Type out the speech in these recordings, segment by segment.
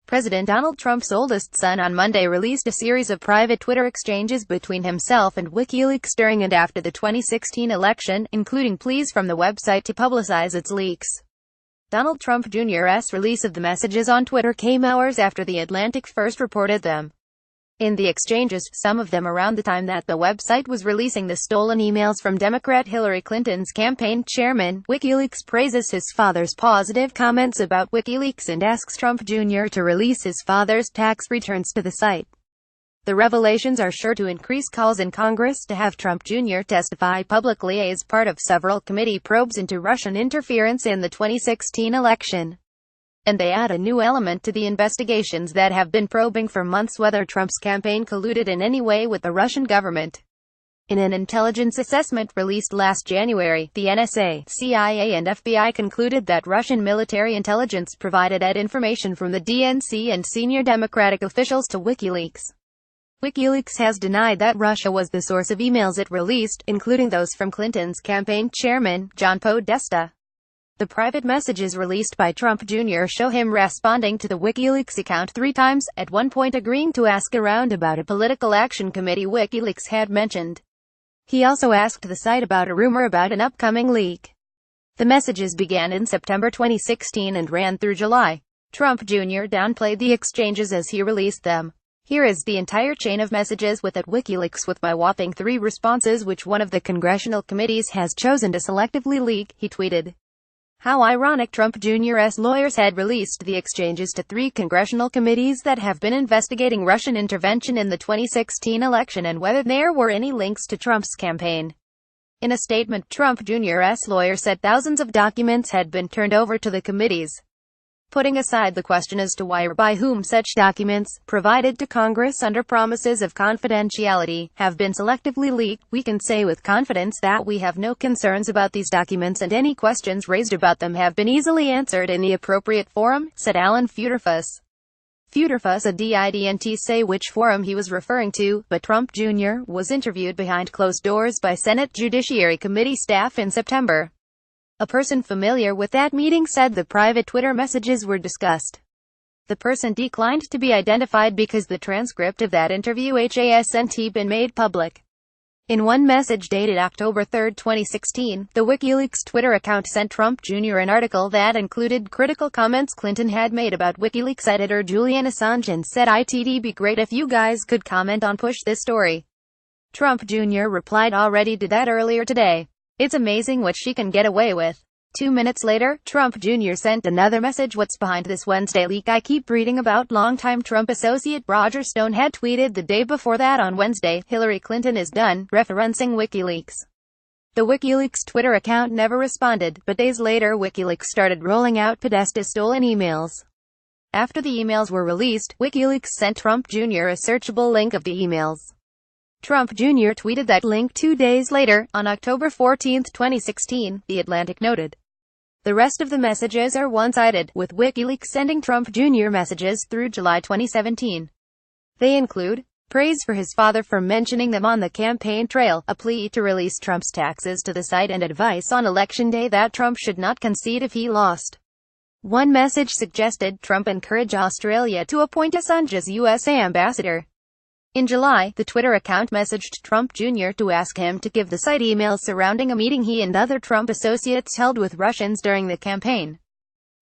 President Donald Trump's oldest son on Monday released a series of private Twitter exchanges between himself and WikiLeaks during and after the 2016 election, including pleas from the website to publicize its leaks. Donald Trump Jr.'s release of the messages on Twitter came hours after The Atlantic first reported them. In the exchanges, some of them around the time that the website was releasing the stolen emails from Democrat Hillary Clinton's campaign chairman, WikiLeaks praises his father's positive comments about WikiLeaks and asks Trump Jr. to release his father's tax returns to the site. The revelations are sure to increase calls in Congress to have Trump Jr. testify publicly as part of several committee probes into Russian interference in the 2016 election. And they add a new element to the investigations that have been probing for months whether Trump's campaign colluded in any way with the Russian government. In an intelligence assessment released last January, the NSA, CIA and FBI concluded that Russian military intelligence provided information from the DNC and senior Democratic officials to WikiLeaks. WikiLeaks has denied that Russia was the source of emails it released, including those from Clinton's campaign chairman, John Podesta. The private messages released by Trump Jr. show him responding to the WikiLeaks account 3 times, at one point agreeing to ask around about a political action committee WikiLeaks had mentioned. He also asked the site about a rumor about an upcoming leak. The messages began in September 2016 and ran through July. Trump Jr. downplayed the exchanges as he released them. Here is the entire chain of messages with at WikiLeaks with my whopping 3 responses which one of the congressional committees has chosen to selectively leak, he tweeted. How ironic. Trump Jr.'s lawyers had released the exchanges to 3 congressional committees that have been investigating Russian intervention in the 2016 election and whether there were any links to Trump's campaign. In a statement, Trump Jr.'s lawyer said thousands of documents had been turned over to the committees. Putting aside the question as to why or by whom such documents, provided to Congress under promises of confidentiality, have been selectively leaked, we can say with confidence that we have no concerns about these documents and any questions raised about them have been easily answered in the appropriate forum, said Alan Futerfas. Futerfas didn't say which forum he was referring to, but Trump Jr. was interviewed behind closed doors by Senate Judiciary Committee staff in September. A person familiar with that meeting said the private Twitter messages were discussed. The person declined to be identified because the transcript of that interview hasn't been made public. In one message dated October 3, 2016, the WikiLeaks Twitter account sent Trump Jr. an article that included critical comments Clinton had made about WikiLeaks editor Julian Assange and said it'd be great if you guys could comment on push this story. Trump Jr. replied already did that earlier today. It's amazing what she can get away with. 2 minutes later, Trump Jr. sent another message. What's behind this Wednesday leak I keep reading about? Longtime Trump associate Roger Stone had tweeted the day before that on Wednesday, Hillary Clinton is done, referencing WikiLeaks. The WikiLeaks Twitter account never responded, but days later WikiLeaks started rolling out Podesta's stolen emails. After the emails were released, WikiLeaks sent Trump Jr. a searchable link of the emails. Trump Jr. tweeted that link 2 days later, on October 14, 2016, The Atlantic noted. The rest of the messages are one-sided, with WikiLeaks sending Trump Jr. messages through July 2017. They include praise for his father for mentioning them on the campaign trail, a plea to release Trump's taxes to the site, and advice on Election Day that Trump should not concede if he lost. One message suggested Trump encourage Australia to appoint Assange as U.S. ambassador. In July, the Twitter account messaged Trump Jr. to ask him to give the site emails surrounding a meeting he and other Trump associates held with Russians during the campaign.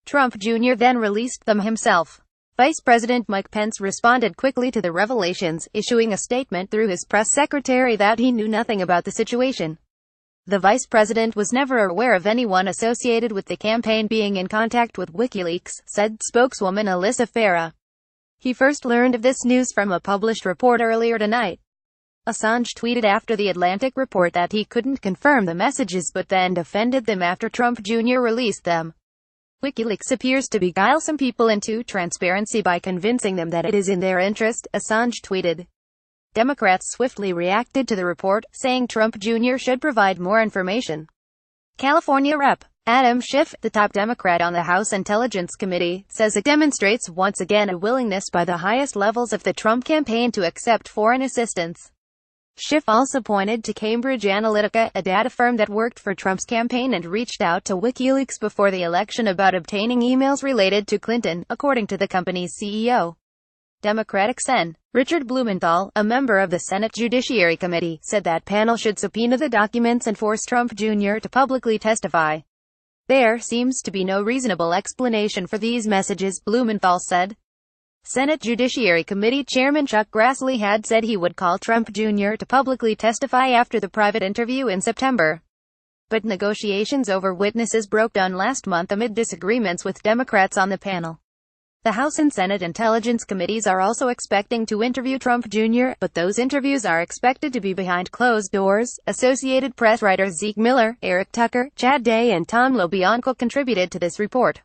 Trump Jr. then released them himself. Vice President Mike Pence responded quickly to the revelations, issuing a statement through his press secretary that he knew nothing about the situation. The vice president was never aware of anyone associated with the campaign being in contact with WikiLeaks, said spokeswoman Alyssa Farah. He first learned of this news from a published report earlier tonight. Assange tweeted after The Atlantic report that he couldn't confirm the messages but then defended them after Trump Jr. released them. WikiLeaks appears to beguile some people into transparency by convincing them that it is in their interest, Assange tweeted. Democrats swiftly reacted to the report, saying Trump Jr. should provide more information. California Rep. Adam Schiff, the top Democrat on the House Intelligence Committee, says it demonstrates once again a willingness by the highest levels of the Trump campaign to accept foreign assistance. Schiff also pointed to Cambridge Analytica, a data firm that worked for Trump's campaign and reached out to WikiLeaks before the election about obtaining emails related to Clinton, according to the company's CEO. Democratic Sen. Richard Blumenthal, a member of the Senate Judiciary Committee, said that panel should subpoena the documents and force Trump Jr. to publicly testify. There seems to be no reasonable explanation for these messages, Blumenthal said. Senate Judiciary Committee Chairman Chuck Grassley had said he would call Trump Jr. to publicly testify after the private interview in September. But negotiations over witnesses broke down last month amid disagreements with Democrats on the panel. The House and Senate Intelligence Committees are also expecting to interview Trump Jr., but those interviews are expected to be behind closed doors. Associated Press writers Zeke Miller, Eric Tucker, Chad Day and Tom LoBianco contributed to this report.